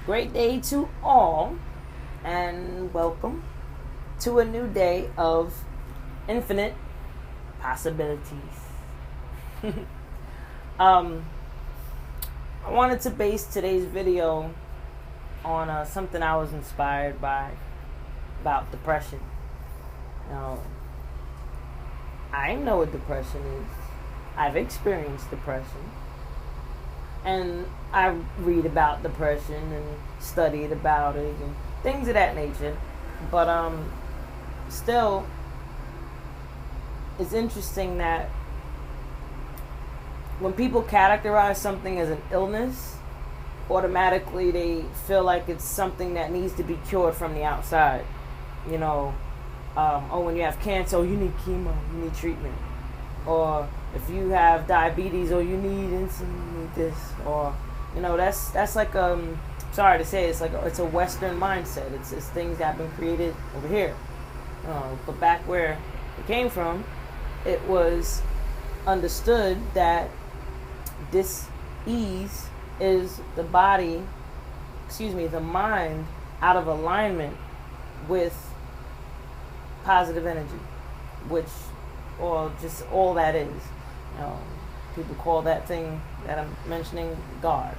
Great day to all, and welcome to a new day of infinite possibilities. I wanted to base today's video on something I was inspired by about depression. Now, I know what depression is. I've experienced depression. And I read about depression and studied about it and things of that nature. But still, it's interesting that when people categorize something as an illness, automatically they feel like it's something that needs to be cured from the outside. You know, when you have cancer, you need chemo, you need treatment. Or if you have diabetes, you need insulin, you need this. Or, that's like, sorry to say, it's a Western mindset. It's things that have been created over here. But back where it came from, it was understood that dis-ease is the mind out of alignment with positive energy, or just all that is. People call that thing that I'm mentioning God.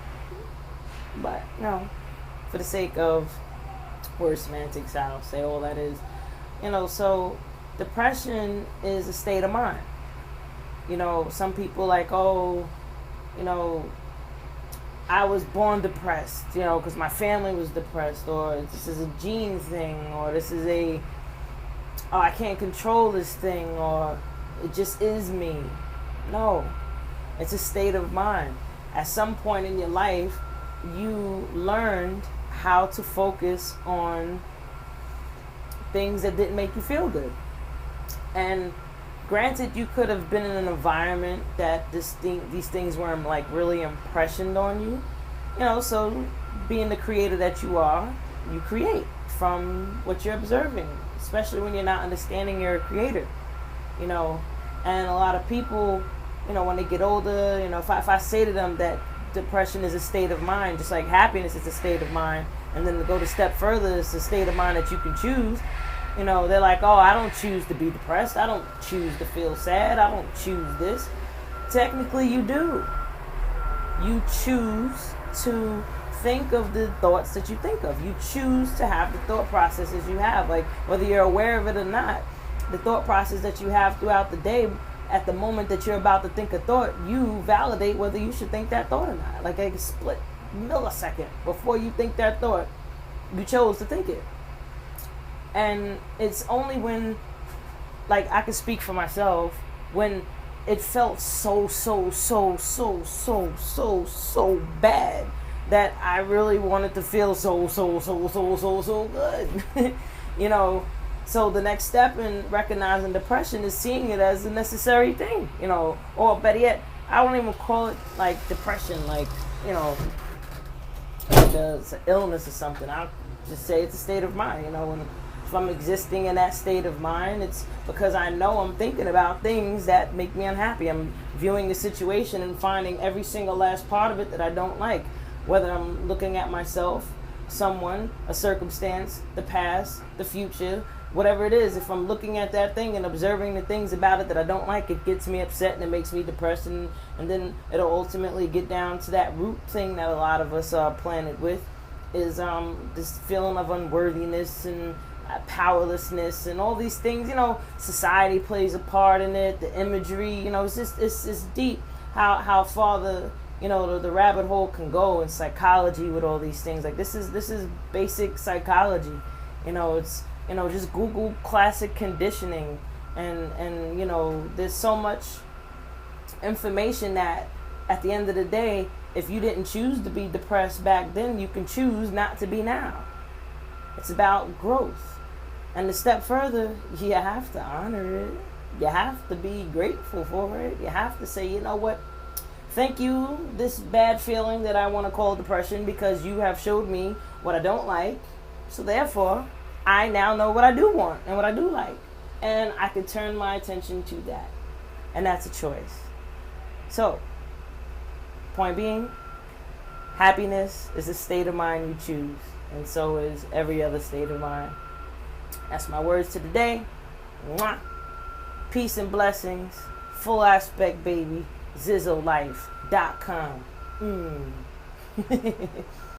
But, for the sake of word semantics, I'll say all that is. So depression is a state of mind. Some people I was born depressed, because my family was depressed, or this is a gene thing, or this is I can't control this thing, or it just is me. No, it's a state of mind. At some point in your life, you learned how to focus on things that didn't make you feel good. And granted, you could have been in an environment that these things weren't really impressioned on you. So being the creator that you are, you create from what you're observing, especially when you're not understanding you're a creator. And a lot of people, when they get older, if I say to them that depression is a state of mind, just like happiness is a state of mind, and then to go a step further, it's a state of mind that you can choose. They're like, I don't choose to be depressed. I don't choose to feel sad. I don't choose this. Technically, you do. You choose to think of the thoughts that you think of. You choose to have the thought processes you have. Like, whether you're aware of it or not, the thought process that you have throughout the day, at the moment that you're about to think a thought, you validate whether you should think that thought or not. Like a split millisecond before you think that thought, you chose to think it. And it's only when, I can speak for myself, when it felt so bad that I really wanted to feel so good. So the next step in recognizing depression is seeing it as a necessary thing, or better yet, I won't even call it depression, like it's an illness or something. I'll just say it's a state of mind, and if I'm existing in that state of mind, it's because I know I'm thinking about things that make me unhappy. I'm viewing the situation and finding every single last part of it that I don't like, whether I'm looking at myself, someone, a circumstance, the past, the future, whatever it is. If I'm looking at that thing and observing the things about it that I don't like, it gets me upset and it makes me depressed, and then it'll ultimately get down to that root thing that a lot of us are planted with, is this feeling of unworthiness and powerlessness and all these things. Society plays a part in it, the imagery, it's deep how far the rabbit hole can go in psychology with all these things. Like, this is basic psychology. It's just Google classic conditioning, and there's so much information that at the end of the day, if you didn't choose to be depressed back then, you can choose not to be now. It's about growth. And to step further, you have to honor it. You have to be grateful for it. You have to say, you know what? Thank you, this bad feeling that I want to call depression, because you have showed me what I don't like. So therefore, I now know what I do want and what I do like. And I can turn my attention to that. And that's a choice. So, point being, Happiness is a state of mind you choose, and so is every other state of mind. That's my words to the day. Mwah. Peace and blessings. Full aspect, baby. ZizzoLife.com.